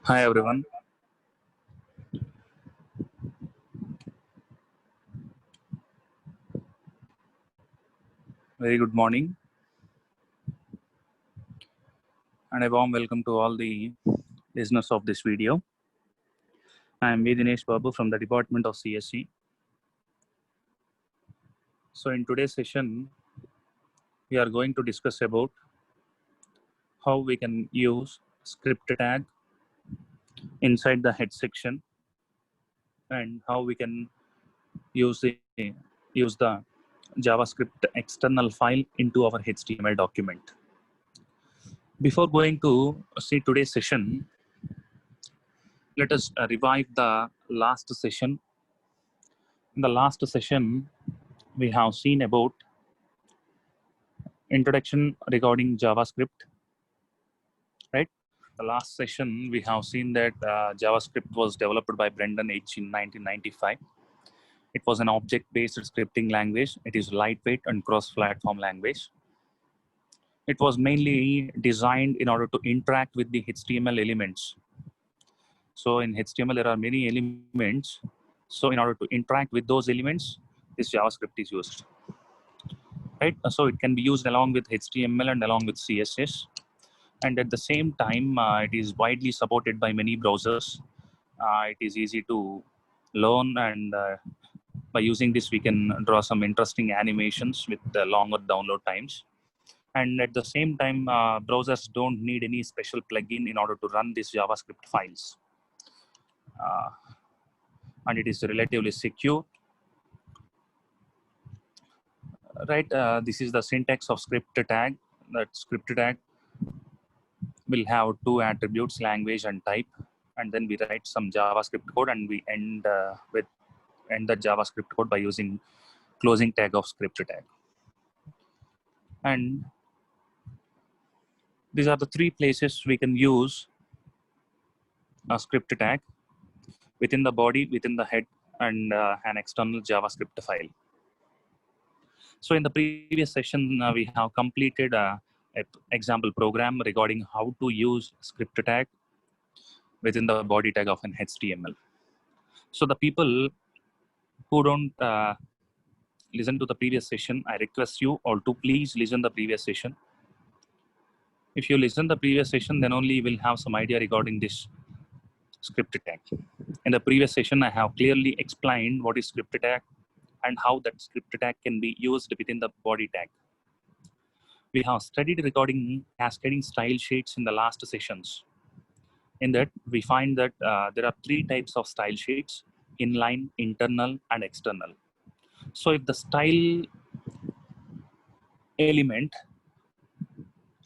Hi everyone. Very good morning and a warm welcome to all the listeners of this video. I am V. Dinesh Babu from the Department of CSE. So in today's session, we are going to discuss about how we can use script tag inside the head section and how we can use the JavaScript external file into our HTML document. Before going to see today's session, let us revive the last session. In the last session, we have seen about introduction regarding JavaScript, right? The last session, we have seen that JavaScript was developed by Brendan H. in 1995. It was an object-based scripting language. It is lightweight and cross-platform language. It was mainly designed in order to interact with the HTML elements. So in HTML, there are many elements. So in order to interact with those elements, this JavaScript is used. Right? So it can be used along with HTML and along with CSS. And at the same time, it is widely supported by many browsers. It is easy to learn, and by using this, we can draw some interesting animations with longer download times. And at the same time, browsers don't need any special plugin in order to run these JavaScript files. And it is relatively secure. Right, this is the syntax of script tag. That script tag will have two attributes, language and type, and then we write some JavaScript code, and we end the JavaScript code by using closing tag of script tag. And these are the three places we can use a script tag: within the body, within the head, and an external JavaScript file. So in the previous session, we have completed an example program regarding how to use script tag within the body tag of an HTML. So the people who don't listen to the previous session, I request you all to please listen the previous session. If you listen the previous session, then only you will have some idea regarding this script tag. In the previous session, I have clearly explained what is script tag and how that script tag can be used within the body tag. We have studied regarding cascading style sheets in the last sessions. In that, we find that there are three types of style sheets: inline, internal, and external. So if the style element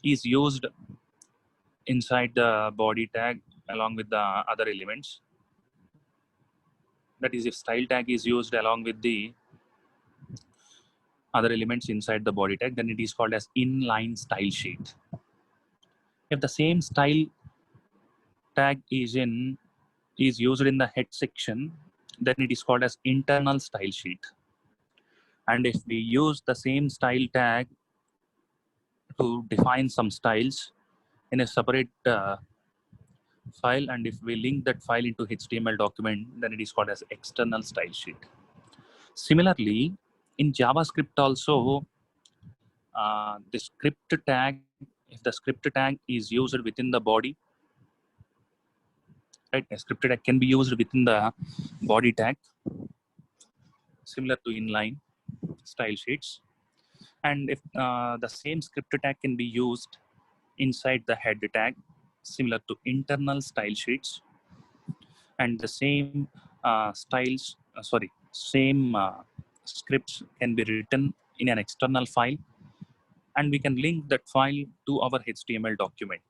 is used inside the body tag along with the other elements, that is, if style tag is used along with the other elements inside the body tag, then it is called as inline style sheet. If the same style tag is used in the head section, then it is called as internal style sheet. And if we use the same style tag to define some styles in a separate file, and if we link that file into HTML document, then it is called as external style sheet. Similarly, in JavaScript also, the script tag, if the script tag is used within the body, right, a script tag can be used within the body tag, similar to inline style sheets. And if the same script tag can be used inside the head tag, similar to internal style sheets, and the same scripts can be written in an external file, and we can link that file to our HTML document.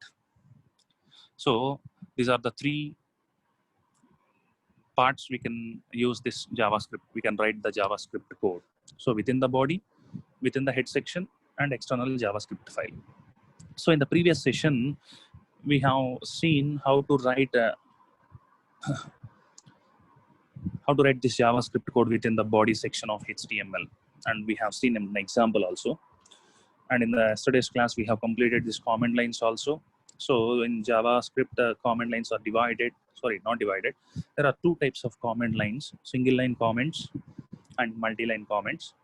So these are the three parts we can use this JavaScript. We can write the JavaScript code. So within the body, within the head section, and external JavaScript file. So in the previous session, we have seen how to write this JavaScript code within the body section of HTML, and we have seen an example also. And in the yesterday's class, we have completed these comment lines also. So in JavaScript, command lines are divided. Sorry, not divided. There are two types of command lines: single line comments and multi-line comments.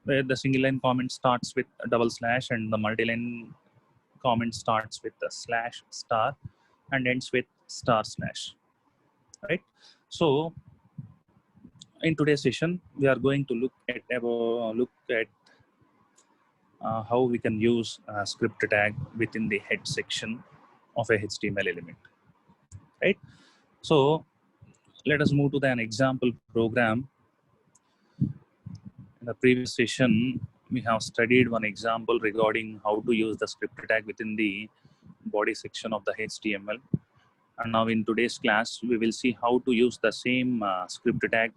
Where the single line comment starts with a double slash, and the multi-line comment starts with a slash star and ends with star slash. Right. So in today's session, we are going to look at how we can use a script tag within the head section of a HTML element. Right. So let us move to an example program. In the previous session, we have studied one example regarding how to use the script tag within the body section of the HTML. And now in today's class, we will see how to use the same script tag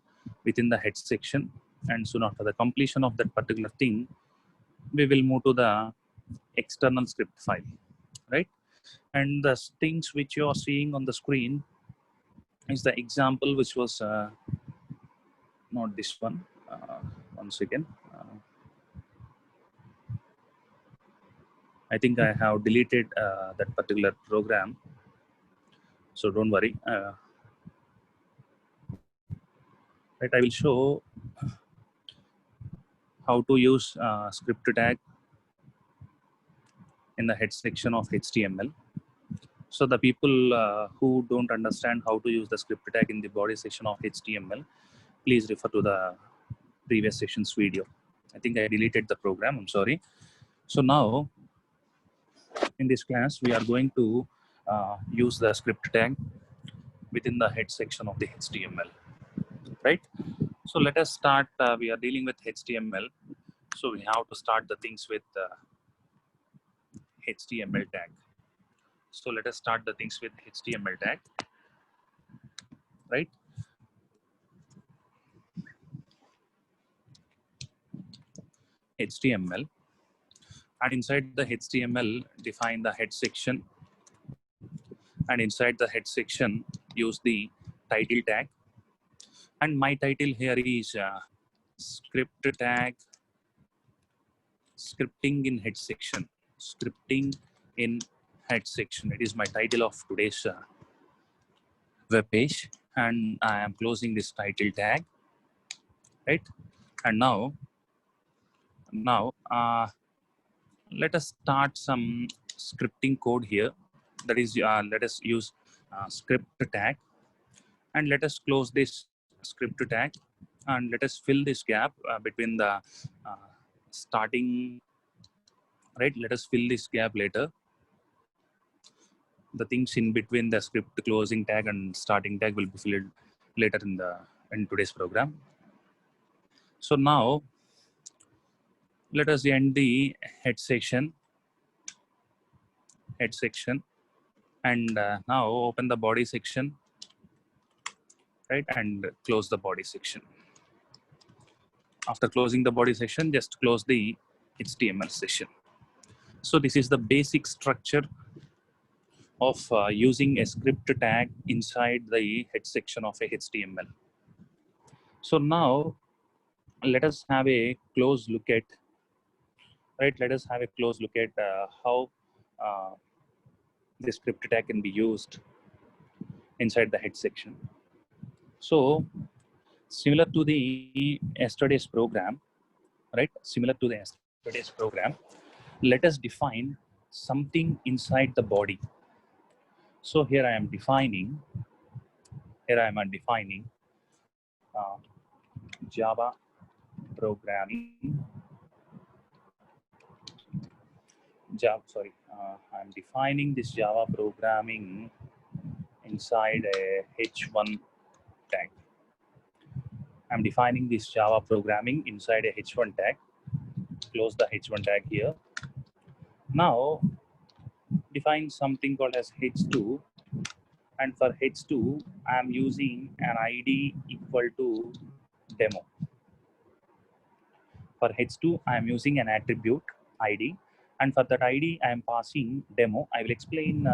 within the head section. And soon after the completion of that particular thing, we will move to the external script file, right? And the things which you are seeing on the screen is the example which was not this one. Once again, I think I have deleted that particular program, so don't worry. Right, I will show how to use script tag in the head section of HTML. So the people who don't understand how to use the script tag in the body section of HTML, please refer to the previous session's video. I think I deleted the program, I'm sorry. So now in this class, we are going to use the script tag within the head section of the HTML, right? So let us start, we are dealing with HTML. So we have to start the things with HTML tag. So let us start the things with HTML tag, right? HTML, and inside the HTML, define the head section, and inside the head section, use the title tag. And my title here is script tag, scripting in head section, scripting in head section. It is my title of today's web page, and I am closing this title tag, right? And now let us start some scripting code here. That is, let us use script tag, and let us close this script tag, and let us fill this gap between the starting, right? Let us fill this gap later. The things in between the script closing tag and starting tag will be filled later in today's program. So now let us end the head section, and now open the body section, right? And close the body section. After closing the body section, just close the HTML session. So this is the basic structure of using a script tag inside the head section of a HTML. So now let us have a close look at, right? Let us have a close look at how the script tag can be used inside the head section. So similar to the yesterday's program, right? Similar to the yesterday's program, let us define something inside the body. So here I am defining Java programming. I'm defining this Java programming inside a H1 tag. I'm defining this Java programming inside a H1 tag. Close the H1 tag here. Now define something called as H2, and for H2 I'm using an ID equal to demo. For H2 I am using an attribute ID, and for that ID I am passing demo. I will explain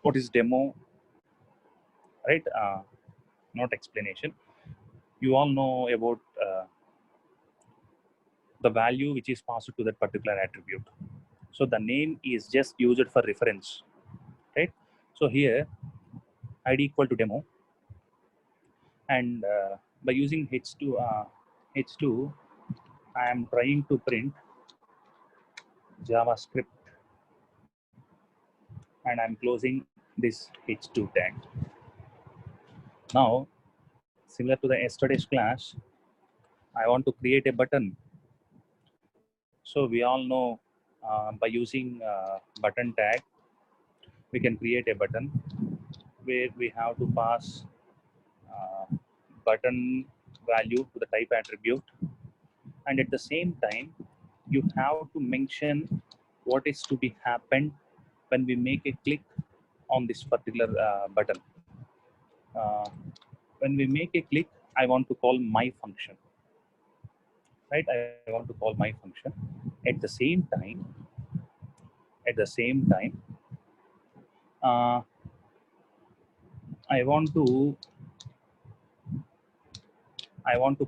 what is demo, right? Not explanation. You all know about the value which is passed to that particular attribute. So the name is just used for reference, right? So here id equal to demo, and by using h2 I am trying to print JavaScript, and I'm closing this h2 tag. Now, similar to the yesterday's class, I want to create a button. So we all know by using button tag, we can create a button where we have to pass uh, button value to the type attribute, and at the same time you have to mention what is to be happened when we make a click on this particular button. uh, when we make a click, I want to call my function, right? I want to call my function. At the same time, at the same time uh, i want to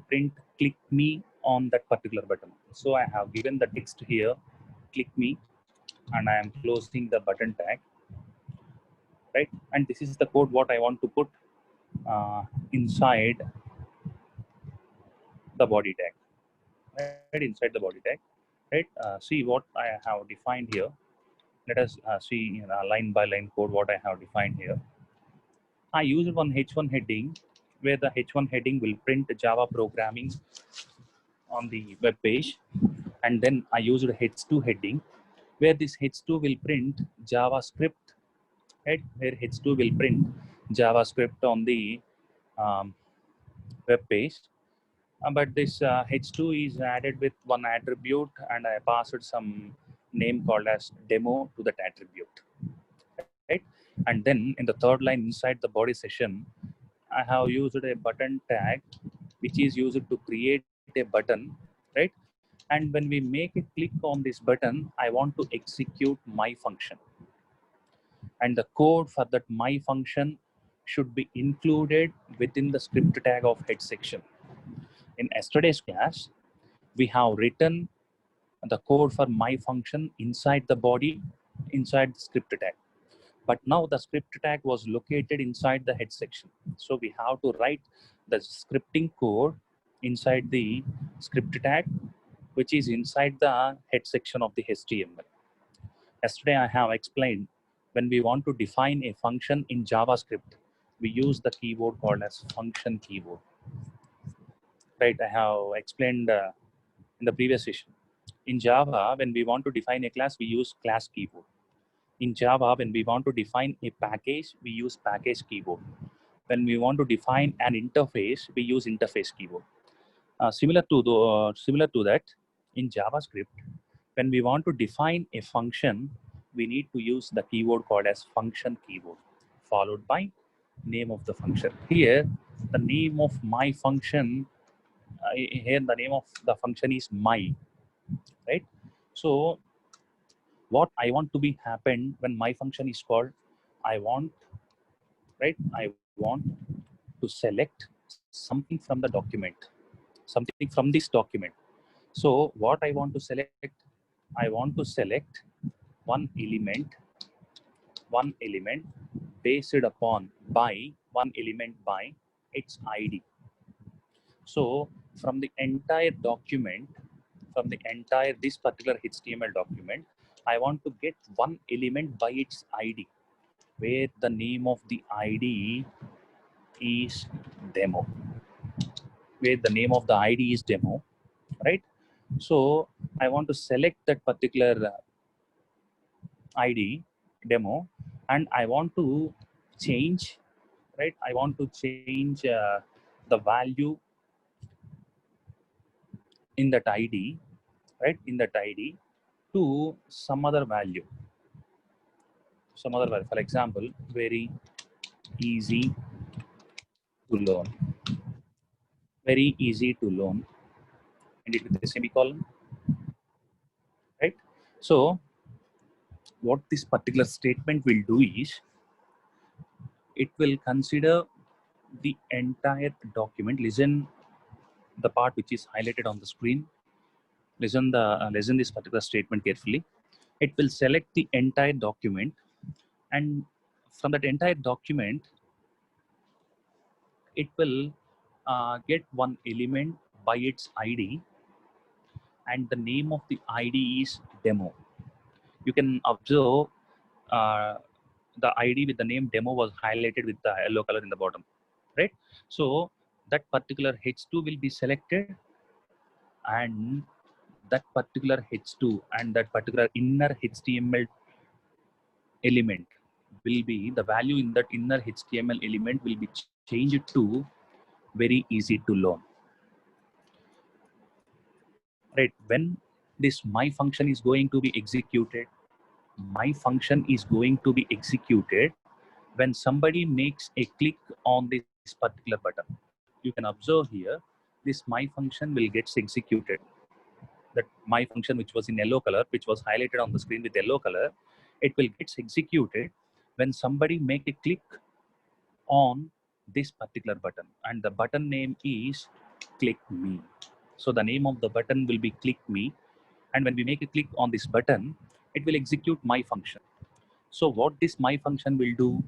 print click me on that particular button. So I have given the text here, click me, and I am closing the button tag, right? And this is the code what I want to put inside the body tag, right? Inside the body tag, right? See what I have defined here. Let us see in line by line code what I have defined here. I used one h1 heading, where the h1 heading will print Java programming on the web page, and then I used h2 heading, where this h2 will print JavaScript, right? Where h2 will print JavaScript on the um, web page. But this h2 is added with one attribute, and I passed some name called as demo to that attribute, right? And then in the third line inside the body session, I have used a button tag, which is used to create a button, right? And when we make a click on this button, I want to execute my function, and the code for that my function should be included within the script tag of head section. In yesterday's class, we have written the code for my function inside the body, inside the script tag. But now the script tag was located inside the head section. So we have to write the scripting code inside the script tag, which is inside the head section of the HTML. Yesterday I have explained, when we want to define a function in JavaScript, we use the keyword called as function keyword, right? I have explained in the previous session. In Java, when we want to define a class, we use class keyword. In Java, when we want to define a package, we use package keyword. When we want to define an interface, we use interface keyword. Similar to that, in JavaScript, when we want to define a function, we need to use the keyword called as function keyword, followed by name of the function. Here, the name of my function, here the name of the function is my, right? So what I want to be happen when my function is called, I want, right? I want to select something from the document, something from this document. So what I want to select, I want to select one element based upon by one element by its ID. So from the entire document, from the entire this particular HTML document, I want to get one element by its ID, where the name of the ID is demo, where the name of the ID is demo, right? So I want to select that particular ID demo, and I want to change, right? I want to change the value in that ID, right? In that ID to some other value, For example, very easy to learn, very easy to learn, and it with a semicolon, right? So what this particular statement will do is, it will consider the entire document. Listen the part which is highlighted on the screen. Listen this particular statement carefully. it will select the entire document, and from that entire document, it will get one element by its ID, and the name of the ID is demo. You can observe uh, the ID with the name demo was highlighted with the yellow color in the bottom, right? So that particular H2 will be selected, and that particular H2 and that particular inner HTML element will be, the value in that inner HTML element will be changed to very easy to learn, right? When this my function is going to be executed, my function is going to be executed when somebody makes a click on this particular button. You can observe here, this my function will get executed. That my function, which was in yellow color, which was highlighted on the screen with yellow color, it will get executed when somebody make a click on this particular button, and the button name is click me. So the name of the button will be click me, and when we make a click on this button, it will execute my function. So what this my function will do,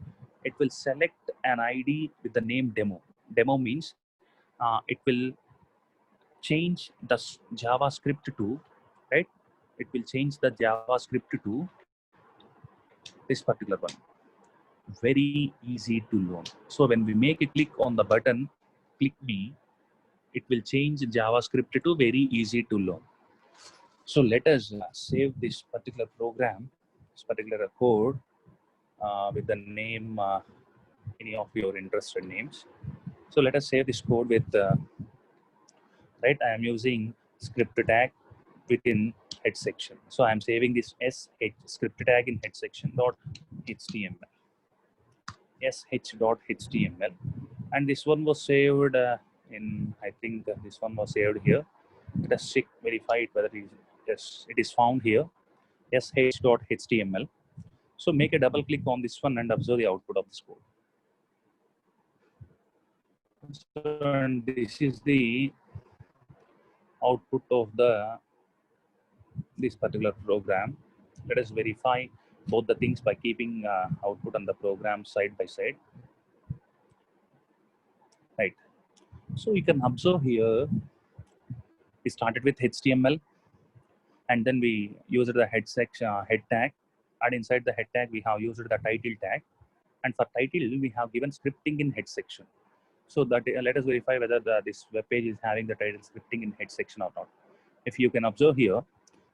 it will select an ID with the name demo. Demo means it will change the JavaScript to, right? It will change the JavaScript to this particular one. Very easy to learn. So when we make a click on the button, click me, it will change JavaScript to very easy to learn. So let us save this particular program, this particular code with the name, any of your interested names. So let us save this code with, right, I am using script tag within head section. So I'm saving this sh script tag in head section dot html, sh.html, and this one was saved in, I think this one was saved here. Let us check, verify it whether it is, yes, it is found here, sh.html. So make a double click on this one and observe the output of this code. So, and this is the output of this particular program. Let us verify both the things by keeping output and the program side by side, right? So you can observe here, we started with HTML, and then we used the head section, head tag, and inside the head tag we have used the title tag, and for title we have given scripting in head section. So that let us verify whether this web page is having the title scripting in head section or not. If you can observe here,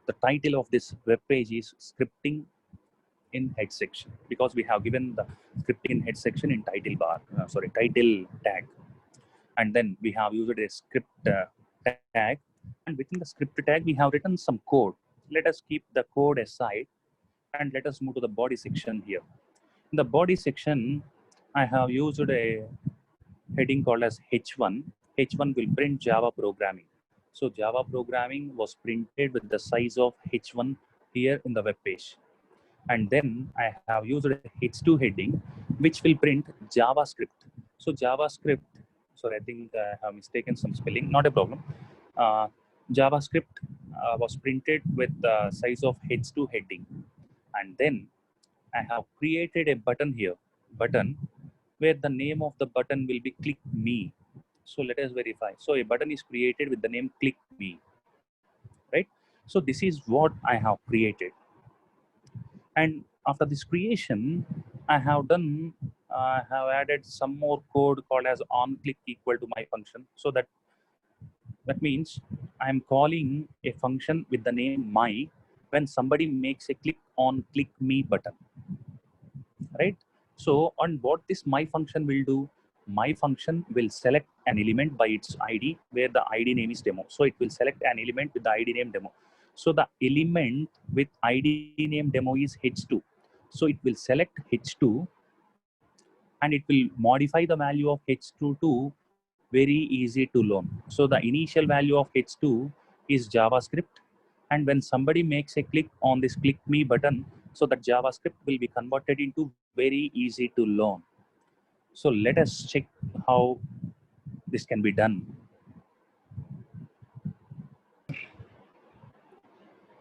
the title of this web page is scripting in head section, because we have given the scripting in head section in title bar, title tag, and then we have used a script tag, and within the script tag we have written some code. Let us keep the code aside and let us move to the body section here. In the body section, I have used a heading called as H1. H1 will print Java programming. So Java programming was printed with the size of H1 here in the web page. And then I have used a H2 heading, which will print JavaScript. So JavaScript, sorry, I think I have mistaken some spelling, not a problem. JavaScript was printed with the size of H2 heading. And then I have created a button here, button, where the name of the button will be click me. So let us verify. So a button is created with the name click me, right? So this is what I have created. And after this creation, I have done, I have added some more code called as on click equal to my function. So that means I'm calling a function with the name my when somebody makes a click on click me button, right? So on what this my function will do, my function will select an element by its ID where the ID name is demo. So it will select an element with the ID name demo. So the element with ID name demo is H2. So it will select H2 and it will modify the value of H2 to very easy to learn. So the initial value of H2 is JavaScript. And when somebody makes a click on this click me button, so that JavaScript will be converted into very easy to learn. So let us check how this can be done.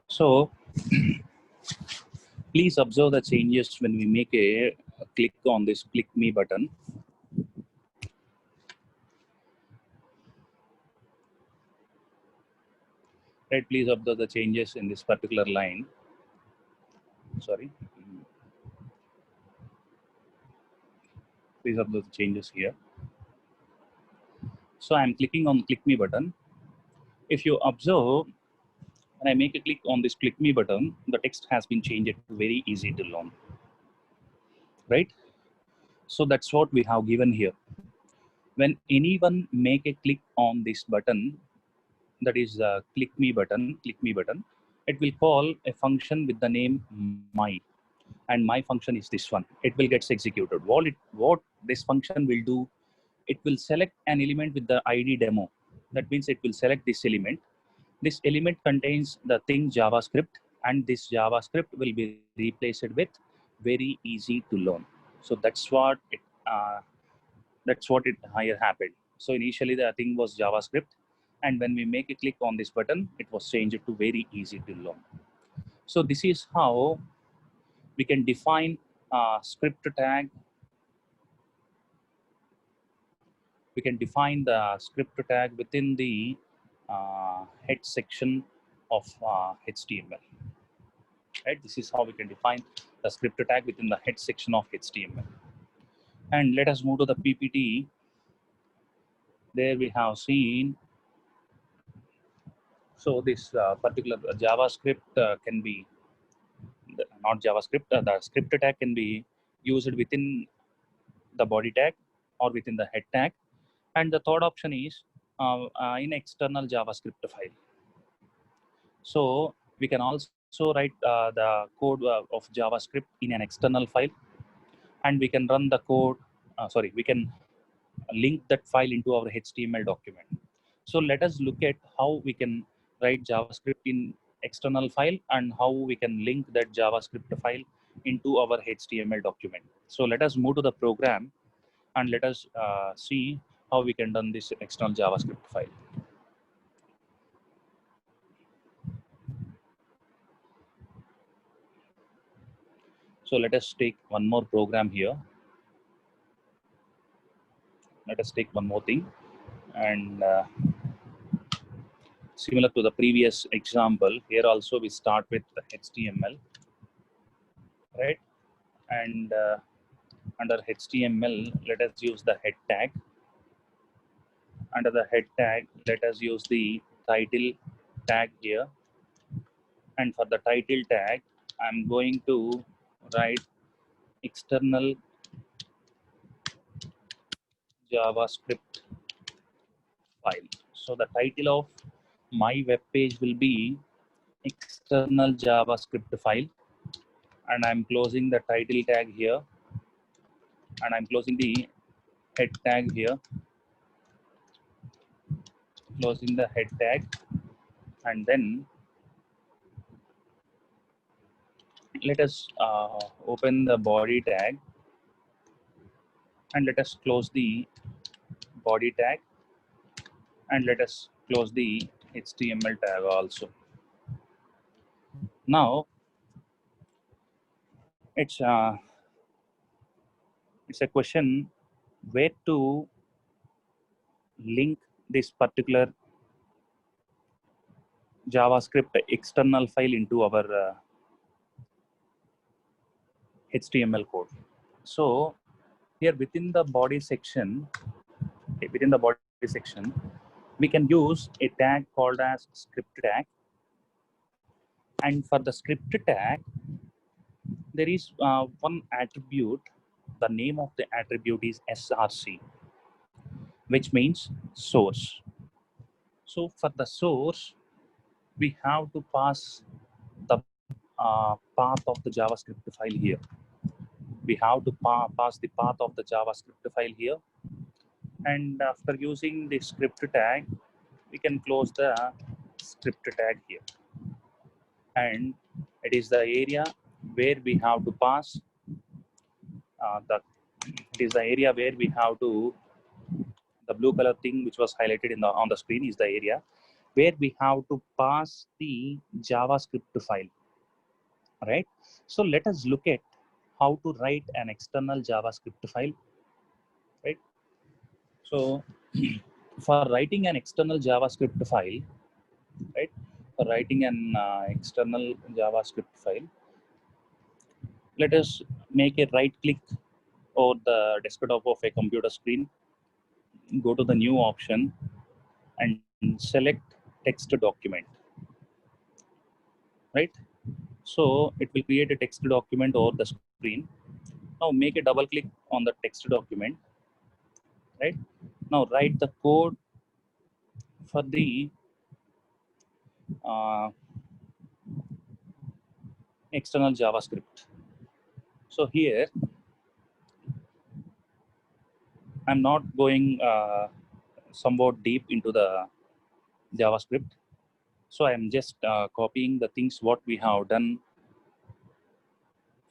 So Please observe the changes when we make a click on this click me button. Right, please observe the changes in this particular line. Sorry. Please observe the changes here. So I'm clicking on click me button. If you observe, when I make a click on this click me button, the text has been changed to very easy to learn. Right? So that's what we have given here. When anyone make a click on this button, that is click me button, it will call a function with the name my, and my function is this one. It will get executed. What this function will do, it will select an element with the ID demo. That means it will select this element. This element contains the thing JavaScript, and this JavaScript will be replaced with very easy to learn. So that's what it here happened. So initially the thing was JavaScript, and when we make a click on this button, it was changed to very easy to learn. So this is how we can define script tag. We can define the script tag within the head section of HTML. Right? This is how we can define the script tag within the head section of HTML. And let us move to the PPT. There we have seen. So this particular JavaScript can be, not JavaScript, the script tag can be used within the body tag or within the head tag. And the third option is in external JavaScript file. So we can also write the code of JavaScript in an external file, and we can run the code, we can link that file into our HTML document. So let us look at how we can write JavaScript in external file and how we can link that JavaScript file into our HTML document. So let us move to the program and let us see how we can run this external JavaScript file. So let us take one more program here. Let us take one more thing, and similar to the previous example, here also we start with the HTML, right? And under HTML, let us use the head tag. Under the head tag, let us use the title tag here. And for the title tag, I'm going to write external JavaScript file. So the title of my web page will be external JavaScript file, and I'm closing the title tag here, and I'm closing the head tag here, closing the head tag, and then let us open the body tag, and let us close the body tag, and let us close the HTML tag also. Now it's a question where to link this particular JavaScript external file into our HTML code. So here within the body section, we can use a tag called as script tag. And for the script tag, there is one attribute. The name of the attribute is SRC, which means source. So for the source, we have to pass the path of the JavaScript file here. We have to pass the path of the JavaScript file here. And after using the script tag, we can close the script tag here. And it is the area where we have to pass the blue color thing which was highlighted on the screen is the area where we have to pass the JavaScript file, right? So let us look at how to write an external JavaScript file, right? So for writing an external JavaScript file, right? For writing an external JavaScript file, let us make a right click over the desktop of a computer screen, go to the new option and select text document, right? So it will create a text document over the screen. Now make a double click on the text document, right? Now write the code for the uh, external JavaScript. So here I'm not going somewhat deep into the JavaScript. So I'm just copying the things what we have done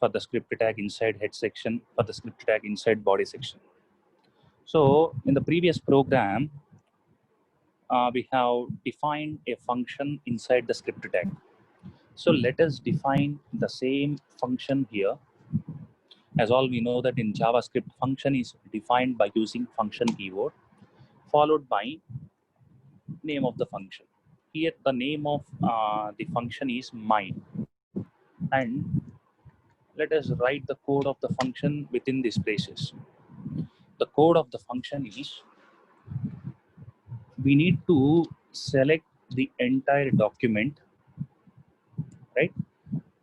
for the script tag inside head section, for the script tag inside body section. So in the previous program, we have defined a function inside the script tag. So let us define the same function here. As all we know that in JavaScript, function is defined by using function keyword followed by name of the function. Here the name of the function is mine, and let us write the code of the function within these braces. The code of the function is, we need to select the entire document, right?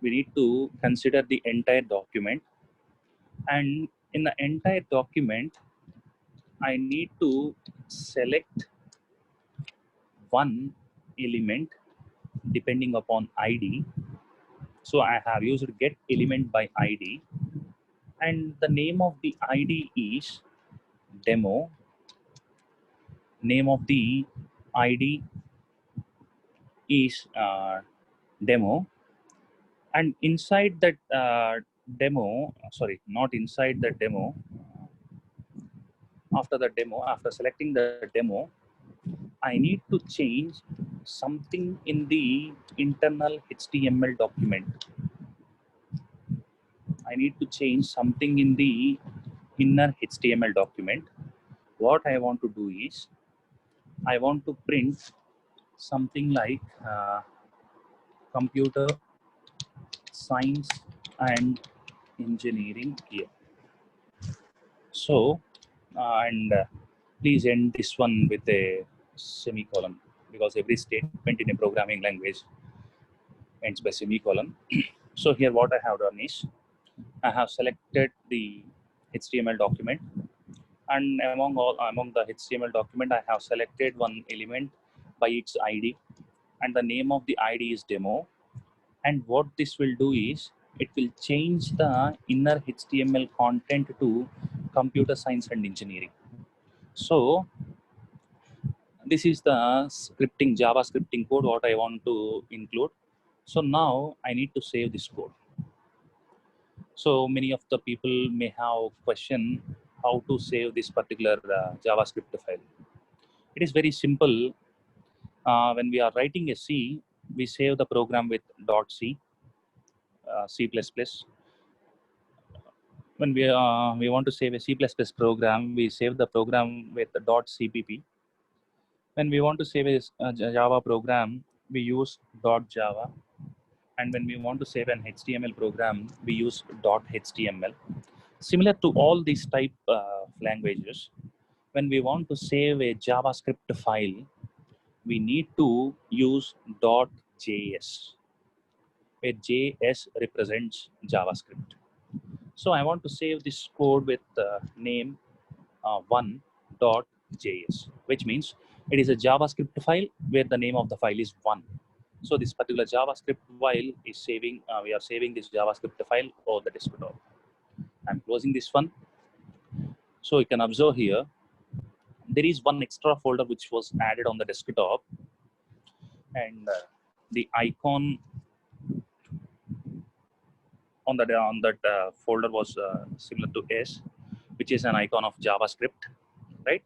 We need to consider the entire document, and in the entire document I need to select one element depending upon ID. So I have used get element by ID, and the name of the ID is demo. Name of the ID is demo, and inside that demo, sorry, not inside the demo, after the demo, after selecting the demo, I need to change something in the internal HTML document. I need to change something in the inner HTML document. What I want to do is, I want to print something like computer science and engineering here. So, and please end this one with a semicolon, because every statement in a programming language ends by semicolon. So here what I have done is, I have selected the HTML document, and among the HTML document, I have selected one element by its ID, and the name of the ID is demo. And what this will do is, it will change the inner HTML content to computer science and engineering. So this is the scripting, Java scripting code what I want to include. So now I need to save this code. So many of the people may have question how to save this particular JavaScript file. It is very simple. When we are writing a C, we save the program with .c, C++. When we want to save a C++ program, we save the program with the .cpp. When we want to save a Java program, we use .java. And when we want to save an HTML program, we use .html. Similar to all these type languages, when we want to save a JavaScript file, we need to use .js, where JS represents JavaScript. So I want to save this code with name 1.js, which means it is a JavaScript file where the name of the file is 1. So this particular JavaScript file is saving, we are saving this JavaScript file over the desktop. I'm closing this one. So you can observe here, there is one extra folder which was added on the desktop, and the icon on that folder was similar to S, which is an icon of JavaScript, right?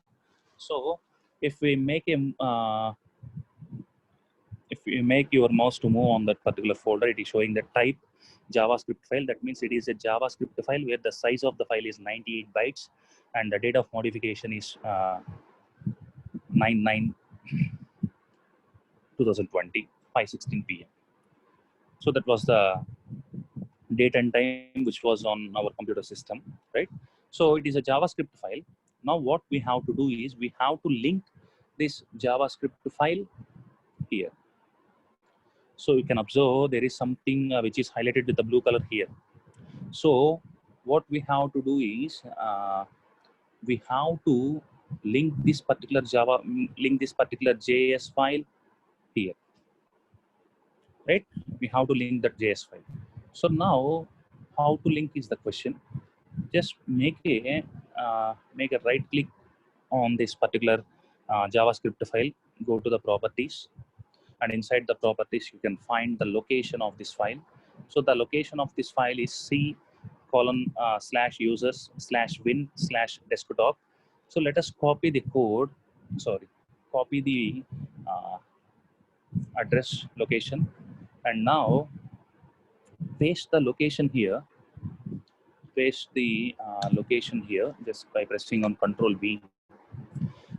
So if we make a if you make your mouse to move on that particular folder, it is showing the type JavaScript file. That means it is a JavaScript file where the size of the file is 98 bytes and the date of modification is 9/9/2020, 5:16 p.m. So that was the date and time which was on our computer system, right? So it is a JavaScript file. Now what we have to do is we have to link this JavaScript file here. So you can observe there is something which is highlighted with the blue color here. So what we have to do is we have to link this particular JS file here, right? We have to link that JS file. So now how to link is the question. Just make a right click on this particular JavaScript file, go to the properties, and inside the properties you can find the location of this file. So the location of this file is c:/users/win/desktop. So let us copy the code, copy the address location, and now paste the location here. Paste the location here just by pressing on Control V.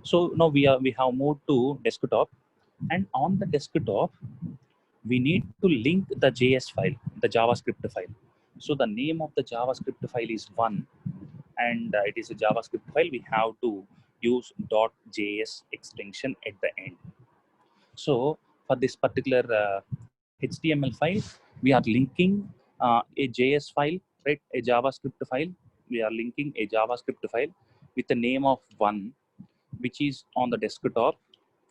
So now we have moved to desktop, and on the desktop we need to link the JS file, the JavaScript file. So the name of the JavaScript file is one, and it is a JavaScript file. We have to use .js extension at the end. So for this particular HTML file, we are linking a JS file, right? A JavaScript file. We are linking a JavaScript file with the name of one, which is on the desktop,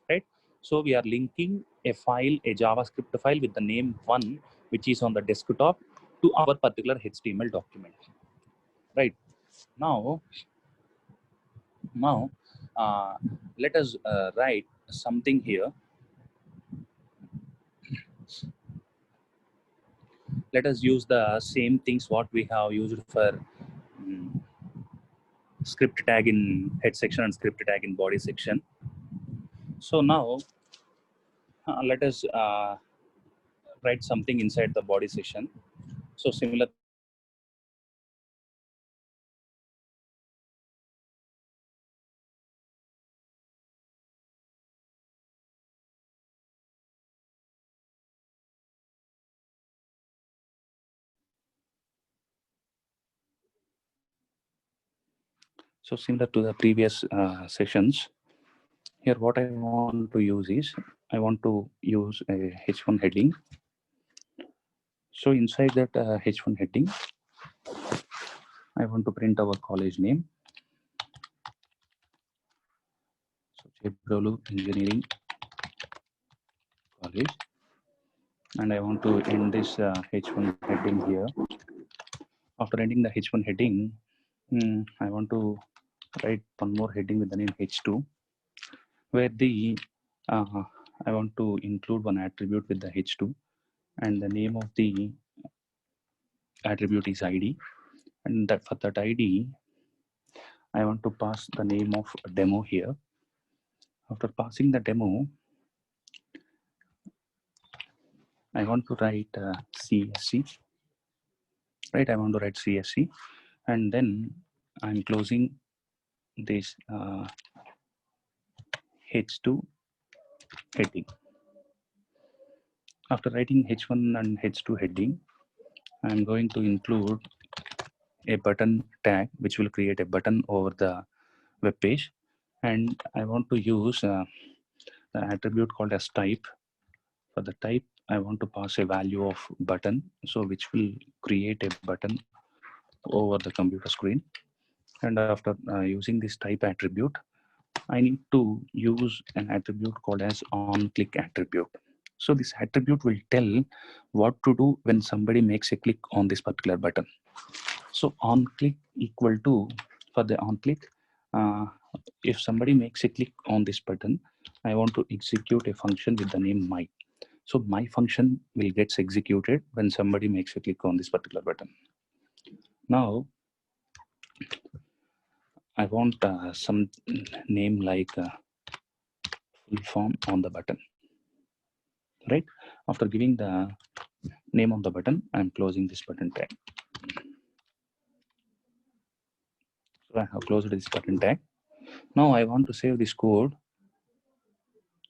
right? So we are linking a file, a JavaScript file with the name one, which is on the desktop, to our particular HTML document, right? Now let us write something here. Let us use the same things what we have used for script tag in head section and script tag in body section. So now let us write something inside the body section. So similar to the previous sessions, here what I want to use is, I want to use a H1 heading. So inside that H1 heading, I want to print our college name. So Chebrolu Engineering College. And I want to end this H1 heading here. After ending the H1 heading, I want to write one more heading with the name H2, where the I want to include one attribute with the H2, and the name of the attribute is ID, and that for that ID, I want to pass the name of demo here. After passing the demo, I want to write CSC, right? I want to write CSC, and then I'm closing this H2 heading. After writing H1 and H2 heading, I'm going to include a button tag, which will create a button over the web page. And I want to use the attribute called as type. For the type, I want to pass a value of button, so which will create a button over the computer screen. And after using this type attribute, I need to use an attribute called as on-click attribute. So this attribute will tell what to do when somebody makes a click on this particular button. So on-click equal to, for the on-click, if somebody makes a click on this button, I want to execute a function with the name my. So my function will get executed when somebody makes a click on this particular button. Now, I want some name like full form on the button, right? After giving the name of the button. I'm closing this button tag. So I have closed this button tag. Now I want to save this code.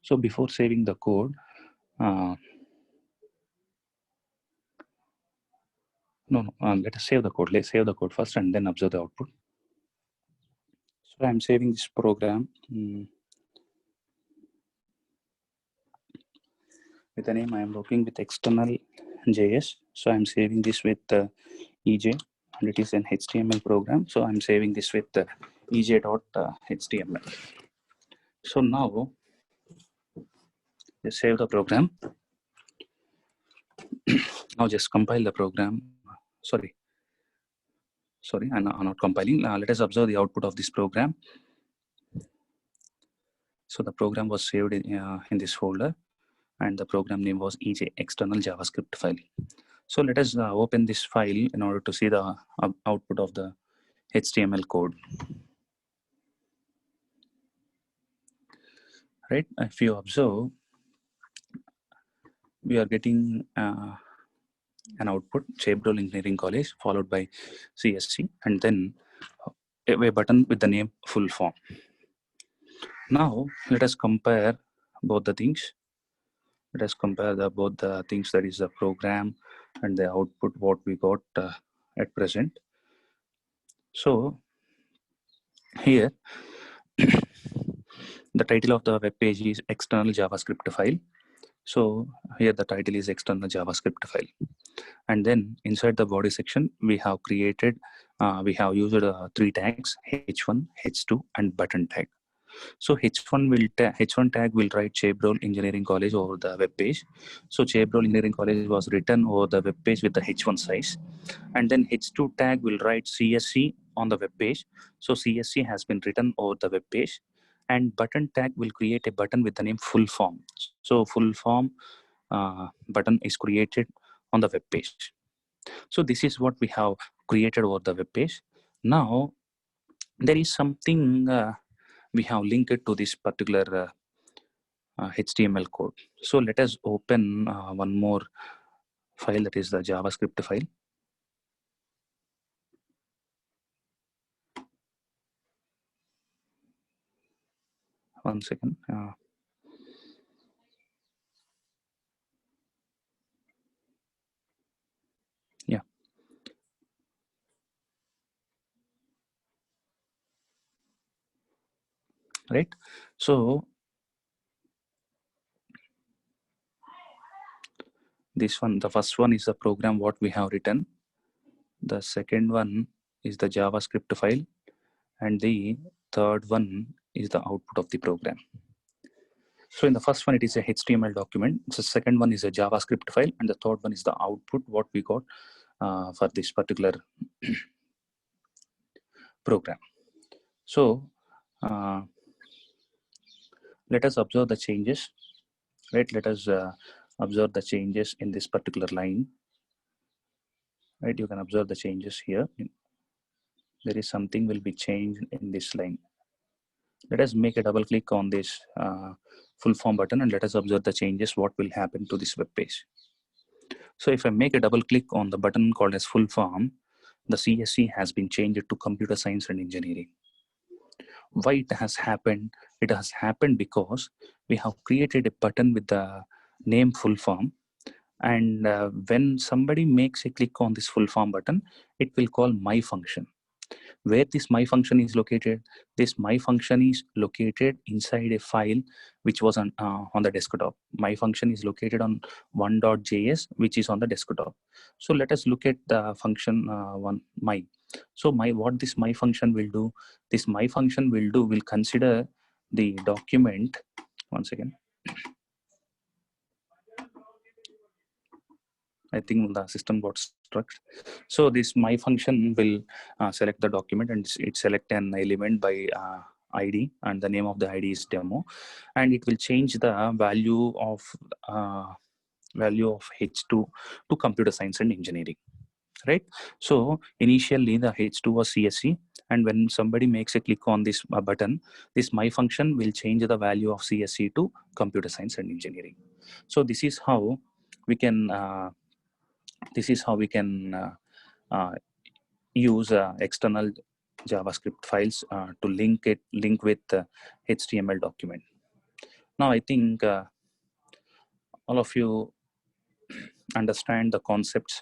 So before saving the code, let us save the code. Let's save the code first and then observe the output. So I'm saving this program with the name I am working with external JS. So I'm saving this with EJ, and it is an HTML program. So I'm saving this with EJ.html. So now just save the program. Now just compile the program. Sorry, I'm not compiling. Let us observe the output of this program. So the program was saved in this folder, and the program name was EJ external JavaScript file. So let us open this file in order to see the output of the HTML code. Right, if you observe, we are getting an output, Chabrol Engineering College, followed by CSC, and then a button with the name full form. Now let us compare both the things. Let us compare both the things, that is the program and the output what we got at present. So here the title of the web page is external JavaScript file. So here the title is external JavaScript file, and then inside the body section we have created we have used 3 tags, h1, h2 and button tag. So h1 tag will write Chabrol Engineering College over the web page. So Chabrol Engineering College was written over the web page with the h1 size, and then h2 tag will write CSC on the web page. So CSC has been written over the web page, and button tag will create a button with the name full form. So full form button is created on the web page. So this is what we have created over the web page. Now there is something we have linked it to this particular HTML code. So let us open one more file, that is the JavaScript file. One second. Yeah. Right. So this one, the first one is the program what we have written. The second one is the JavaScript file, and the third one is the output of the program. So in the first one, it is a HTML document. So the second one is a JavaScript file, and the third one is the output what we got for this particular program. So let us observe the changes. Right, let us observe the changes in this particular line. Right, you can observe the changes here. There is something will be changed in this line. Let us make a double click on this full form button, and let us observe the changes what will happen to this web page. So if I make a double click on the button called as full form, the CSC has been changed to computer science and engineering. Why it has happened? It has happened because we have created a button with the name full form, and when somebody makes a click on this full form button, it will call my function. Where this my function is located? This my function is located inside a file which was on the desktop. My function is located on 1.js, which is on the desktop. So let us look at the function one my. So what this my function will do? This my function will consider the document. Once again, I think the system got struck. So this my function will select the document, and it select an element by ID, and the name of the ID is demo, and it will change the value of H2 to computer science and engineering. Right. So initially the H2 was CSC, and when somebody makes a click on this button, this my function will change the value of CSC to computer science and engineering. So this is how we can this is how we can use external JavaScript files to link with the HTML document. Now I think all of you understand the concepts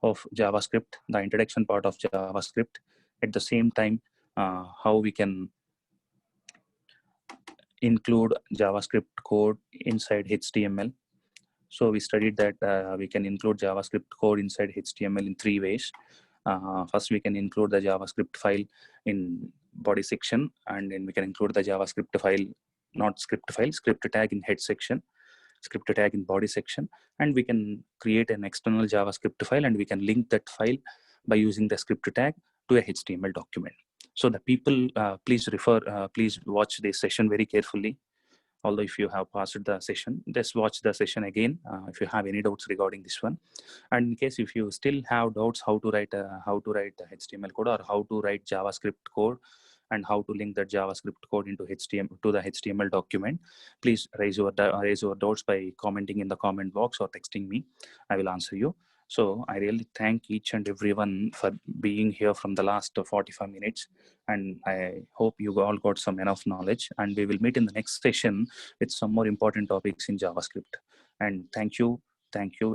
of JavaScript, the introduction part of JavaScript. At the same time, how we can include JavaScript code inside HTML. So we studied that we can include JavaScript code inside HTML in 3 ways. First, we can include the JavaScript file in body section, and then we can include the JavaScript file, not script file, script tag in head section, script tag in body section, and we can create an external JavaScript file, and we can link that file by using the script tag to a HTML document. So the people, please watch this session very carefully. Although if you have passed the session, just watch the session again if you have any doubts regarding this one. And in case if you still have doubts how to write HTML code, or how to write JavaScript code, and how to link that JavaScript code into the HTML document, please raise your doubts by commenting in the comment box or texting me. I will answer you. So I really thank each and everyone for being here from the last 45 minutes. And I hope you all got some enough knowledge, and we will meet in the next session with some more important topics in JavaScript. And thank you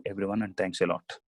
everyone, and thanks a lot.